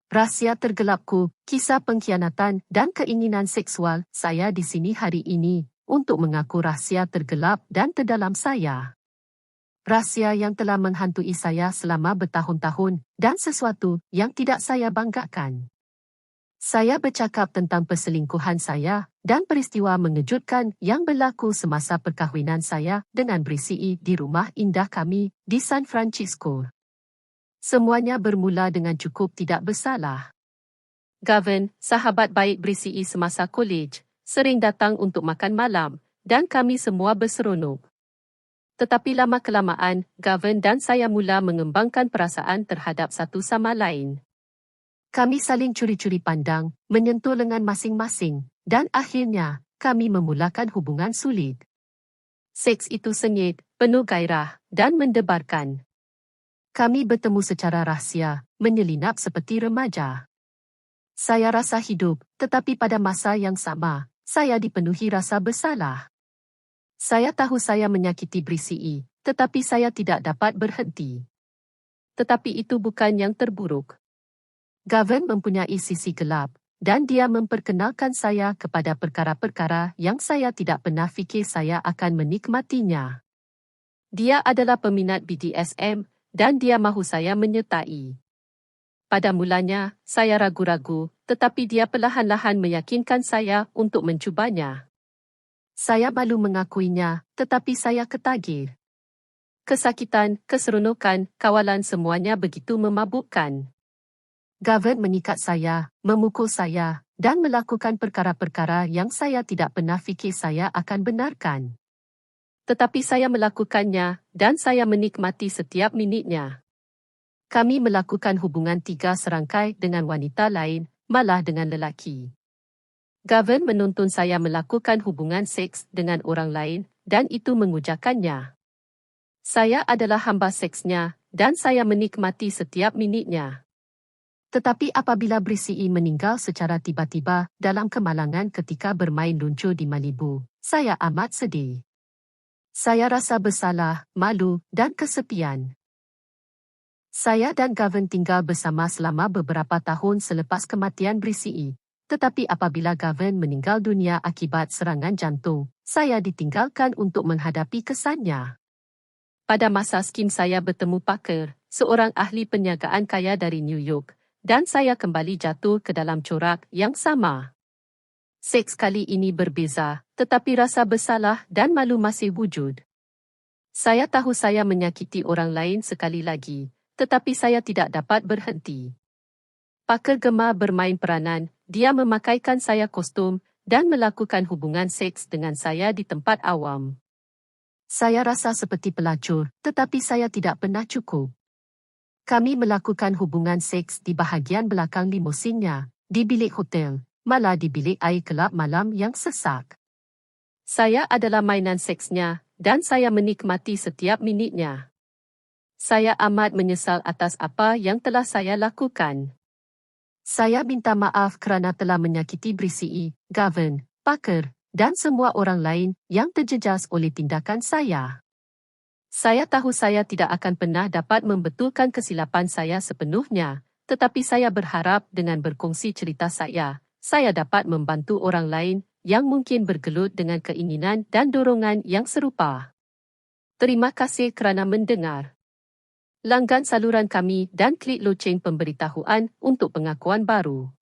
Rahsia tergelapku, kisah pengkhianatan dan keinginan seksual saya di sini hari ini untuk mengaku rahsia tergelap dan terdalam saya. Rahsia yang telah menghantui saya selama bertahun-tahun dan sesuatu yang tidak saya banggakan. Saya bercakap tentang perselingkuhan saya dan peristiwa mengejutkan yang berlaku semasa perkahwinan saya dengan Brisi di rumah indah kami di San Francisco. Semuanya bermula dengan cukup tidak bersalah. Gavin, sahabat baik Brisi semasa kolej, sering datang untuk makan malam dan kami semua berseronok. Tetapi lama-kelamaan, Gavin dan saya mula mengembangkan perasaan terhadap satu sama lain. Kami saling curi-curi pandang, menyentuh lengan masing-masing, dan akhirnya, kami memulakan hubungan sulit. Seks itu sengit, penuh gairah, dan mendebarkan. Kami bertemu secara rahsia, menyelinap seperti remaja. Saya rasa hidup, tetapi pada masa yang sama, saya dipenuhi rasa bersalah. Saya tahu saya menyakiti Brisi, tetapi saya tidak dapat berhenti. Tetapi itu bukan yang terburuk. Gavin mempunyai sisi gelap, dan dia memperkenalkan saya kepada perkara-perkara yang saya tidak pernah fikir saya akan menikmatinya. Dia adalah peminat BDSM, dan dia mahu saya menyertai. Pada mulanya, saya ragu-ragu, tetapi dia perlahan-lahan meyakinkan saya untuk mencubanya. Saya malu mengakuinya, tetapi saya ketagih. Kesakitan, keseronokan, kawalan semuanya begitu memabukkan. Gavin mengikat saya, memukul saya, dan melakukan perkara-perkara yang saya tidak pernah fikir saya akan benarkan. Tetapi saya melakukannya, dan saya menikmati setiap minitnya. Kami melakukan hubungan 3 serangkai dengan wanita lain, malah dengan lelaki. Gavin menuntun saya melakukan hubungan seks dengan orang lain, dan itu mengujakannya. Saya adalah hamba seksnya, dan saya menikmati setiap minitnya. Tetapi apabila Brisi meninggal secara tiba-tiba dalam kemalangan ketika bermain luncur di Malibu, saya amat sedih. Saya rasa bersalah, malu, dan kesepian. Saya dan Gavin tinggal bersama selama beberapa tahun selepas kematian Brisi. Tetapi apabila Gavin meninggal dunia akibat serangan jantung, saya ditinggalkan untuk menghadapi kesannya. Pada masa skim saya bertemu Parker, seorang ahli perniagaan kaya dari New York, dan saya kembali jatuh ke dalam corak yang sama. Seks kali ini berbeza, tetapi rasa bersalah dan malu masih wujud. Saya tahu saya menyakiti orang lain sekali lagi, tetapi saya tidak dapat berhenti. Parker gemar bermain peranan, dia memakaikan saya kostum dan melakukan hubungan seks dengan saya di tempat awam. Saya rasa seperti pelacur, tetapi saya tidak pernah cukup. Kami melakukan hubungan seks di bahagian belakang limusinnya, di bilik hotel, malah di bilik air kelab malam yang sesak. Saya adalah mainan seksnya, dan saya menikmati setiap minitnya. Saya amat menyesal atas apa yang telah saya lakukan. Saya minta maaf kerana telah menyakiti Brisi, Gavin, Parker, dan semua orang lain yang terjejas oleh tindakan saya. Saya tahu saya tidak akan pernah dapat membetulkan kesilapan saya sepenuhnya, tetapi saya berharap dengan berkongsi cerita saya dapat membantu orang lain yang mungkin bergelut dengan keinginan dan dorongan yang serupa. Terima kasih kerana mendengar. Langgan saluran kami dan klik loceng pemberitahuan untuk pengakuan baru.